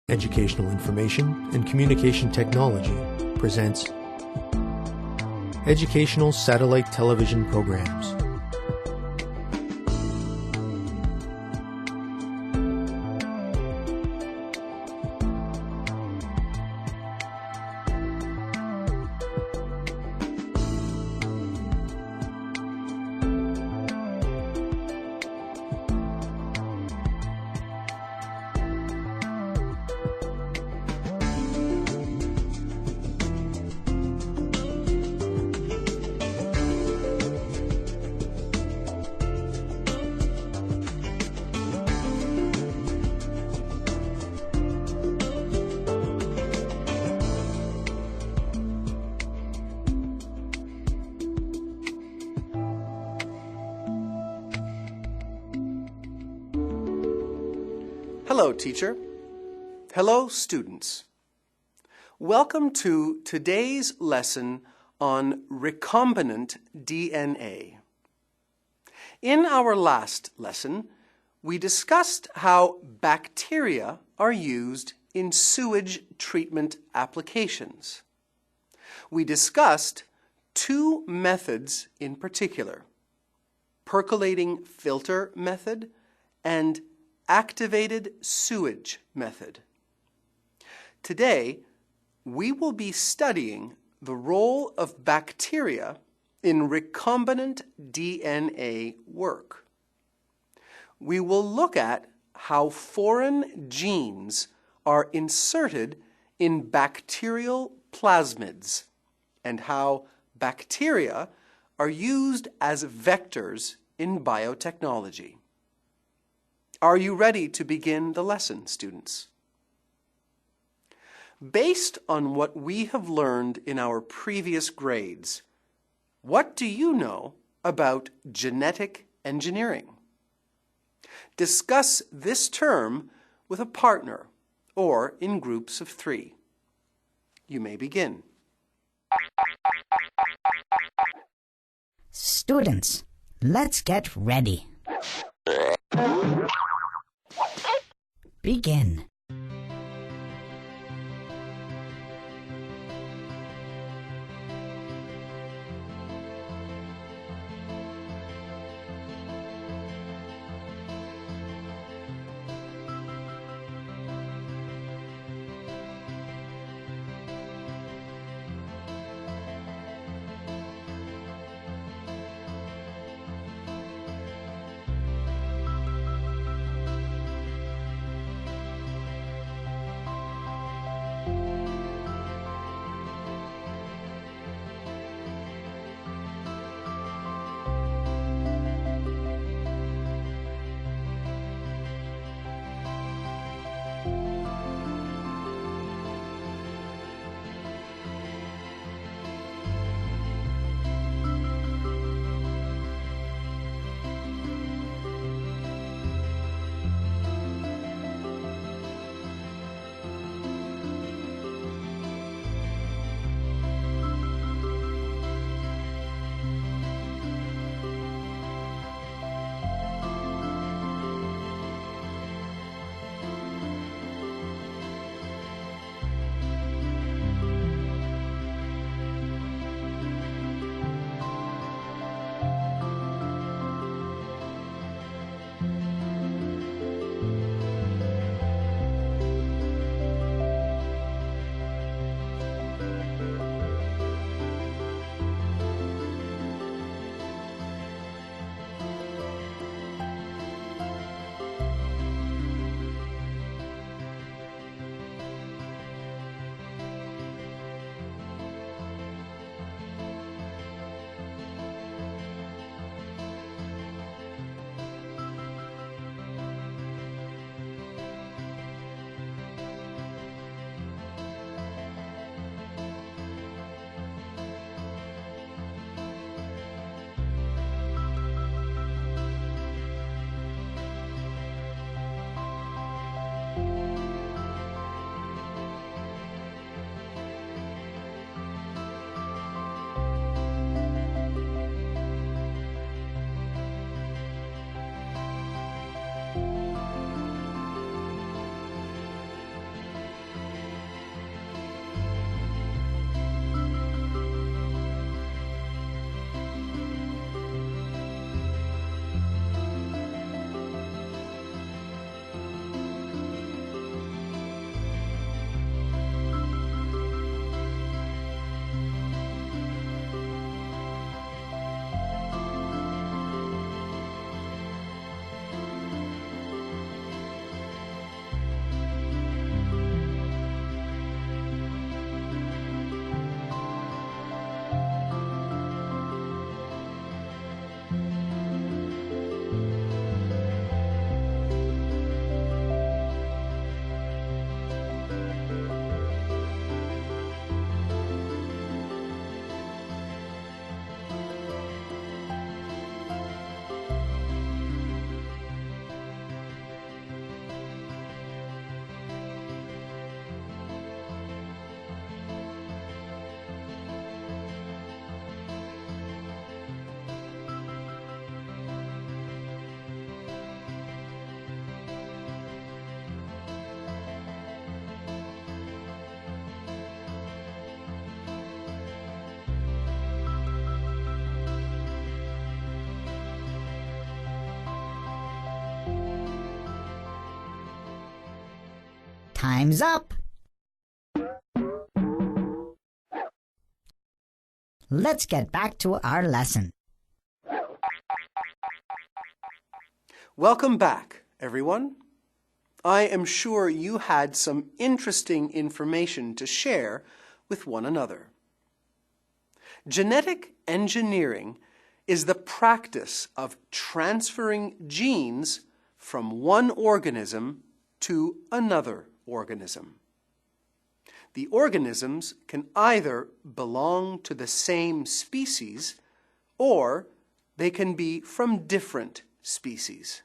Educational Information and Communication Technology presents Educational Satellite Television Programs. Hello, teacher. Hello, students. Welcome to today's lesson on recombinant DNA. In our last lesson, we discussed how bacteria are used in sewage treatment applications. We discussed two methods in particular: percolating filter method and activated sewage method. Today, we will be studying the role of bacteria in recombinant DNA work. We will look at how foreign genes are inserted in bacterial plasmids and how bacteria are used as vectors in biotechnology. Are you ready to begin the lesson, students? Based on what we have learned in our previous grades, what do you know about genetic engineering? Discuss this term with a partner or in groups of 3. You may begin. Students, let's get ready. Begin. Time's up. Let's get back to our lesson. Welcome back, everyone. I am sure you had some interesting information to share with one another. Genetic engineering is the practice of transferring genes from one organism to another organism. The organisms can either belong to the same species or they can be from different species.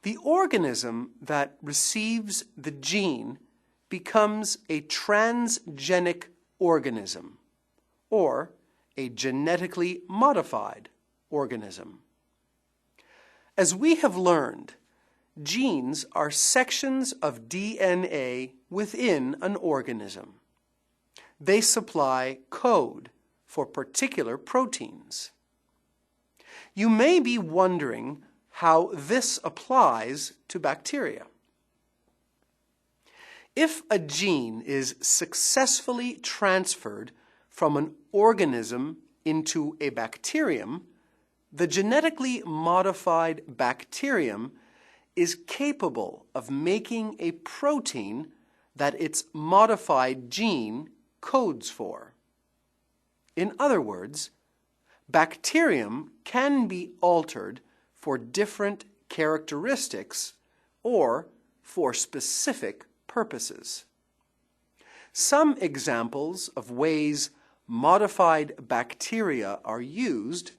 The organism that receives the gene becomes a transgenic organism, or a genetically modified organism. As we have learned, genes are sections of DNA within an organism. They supply code for particular proteins. You may be wondering how this applies to bacteria. If a gene is successfully transferred from an organism into a bacterium, the genetically modified bacterium is capable of making a protein that its modified gene codes for. In other words, bacterium can be altered for different characteristics or for specific purposes. Some examples of ways modified bacteria are used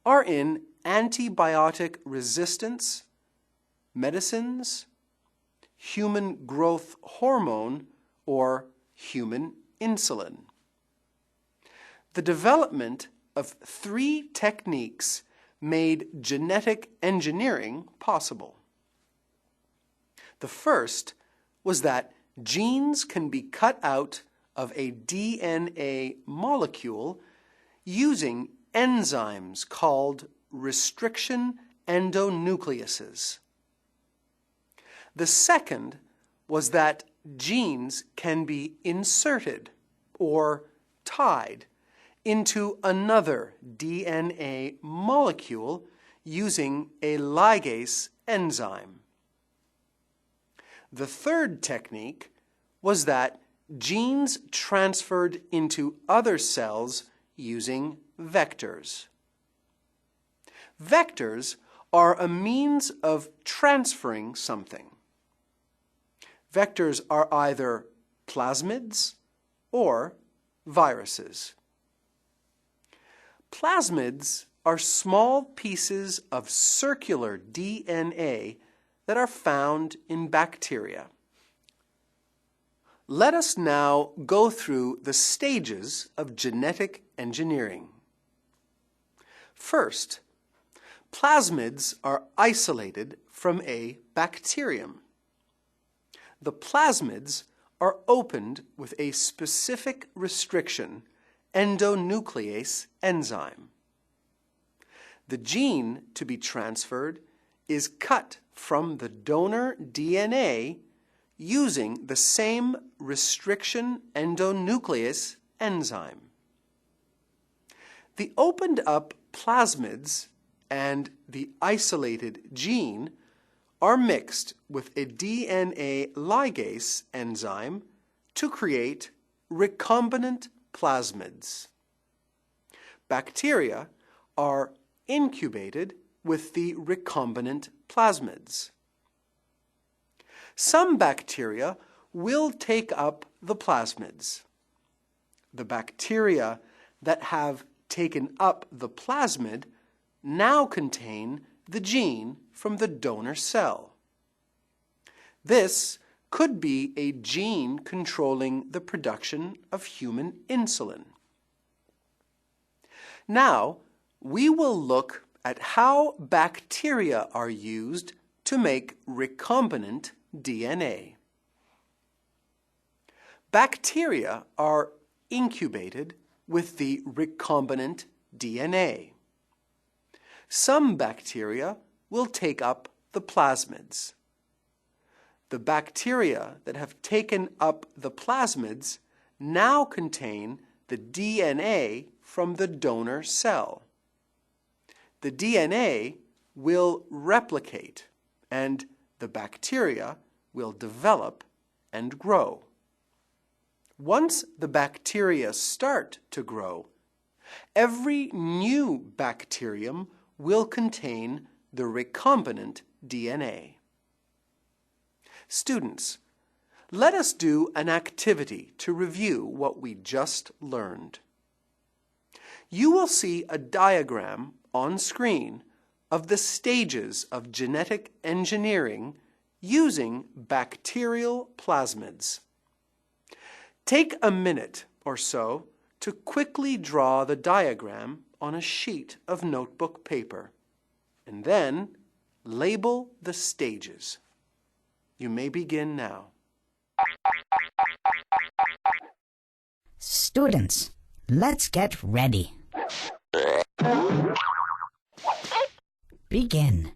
are in antibiotic resistance, medicines, human growth hormone, or human insulin. The development of 3 techniques made genetic engineering possible. The first was that genes can be cut out of a DNA molecule using enzymes called restriction endonucleases. The second was that genes can be inserted or tied into another DNA molecule using a ligase enzyme. The third technique was that genes transferred into other cells using vectors. Vectors are a means of transferring something. Vectors are either plasmids or viruses. Plasmids are small pieces of circular DNA that are found in bacteria. Let us now go through the stages of genetic engineering. First, plasmids are isolated from a bacterium. The plasmids are opened with a specific restriction endonuclease enzyme. The gene to be transferred is cut from the donor DNA using the same restriction endonuclease enzyme. The opened up plasmids and the isolated gene are mixed with a DNA ligase enzyme to create recombinant plasmids. Bacteria are incubated with the recombinant plasmids. Some bacteria will take up the plasmids. The bacteria that have taken up the plasmid now contain the gene from the donor cell. This could be a gene controlling the production of human insulin. Now, we will look at how bacteria are used to make recombinant DNA. Bacteria are incubated with the recombinant DNA. Some bacteria will take up the plasmids. The bacteria that have taken up the plasmids now contain the DNA from the donor cell. The DNA will replicate, and the bacteria will develop and grow. Once the bacteria start to grow, every new bacterium will contain the recombinant DNA. Students, let us do an activity to review what we just learned. You will see a diagram on screen of the stages of genetic engineering using bacterial plasmids. Take a minute or so to quickly draw the diagram on a sheet of notebook paper, and then label the stages. You may begin now. Students, let's get ready. Begin.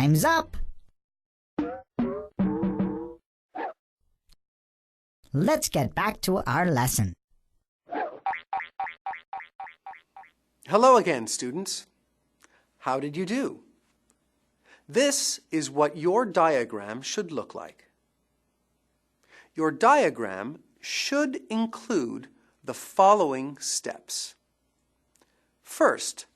Time's up. Let's get back to our lesson. Hello again, students. How did you do? This is what your diagram should look like. Your diagram should include the following steps. First,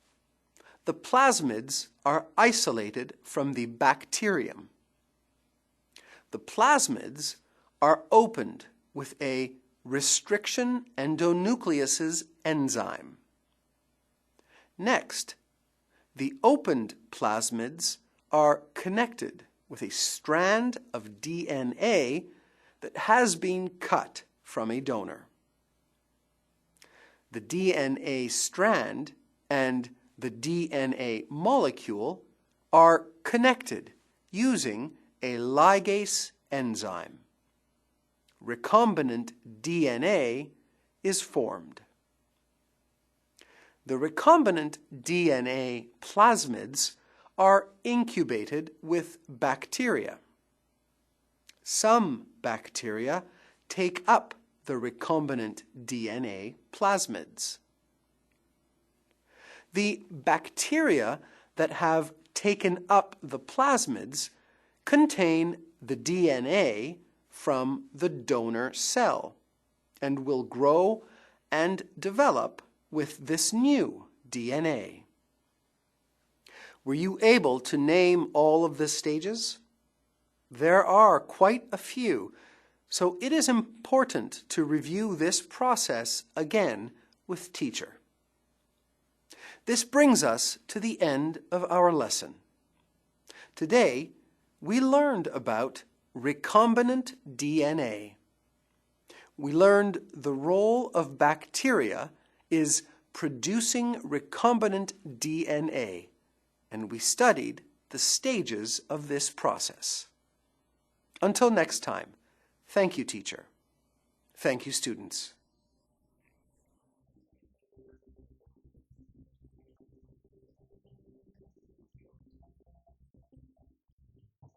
the plasmids are isolated from the bacterium. The plasmids are opened with a restriction endonucleases enzyme. Next, the opened plasmids are connected with a strand of DNA that has been cut from a donor. The DNA strand and the DNA molecule are connected using a ligase enzyme. Recombinant DNA is formed. The recombinant DNA plasmids are incubated with bacteria. Some bacteria take up the recombinant DNA plasmids. The bacteria that have taken up the plasmids contain the DNA from the donor cell and will grow and develop with this new DNA. Were you able to name all of the stages? There are quite a few, so it is important to review this process again with teacher. This brings us to the end of our lesson. Today, we learned about recombinant DNA. We learned the role of bacteria is producing recombinant DNA, and we studied the stages of this process. Until next time, thank you, teacher. Thank you, students.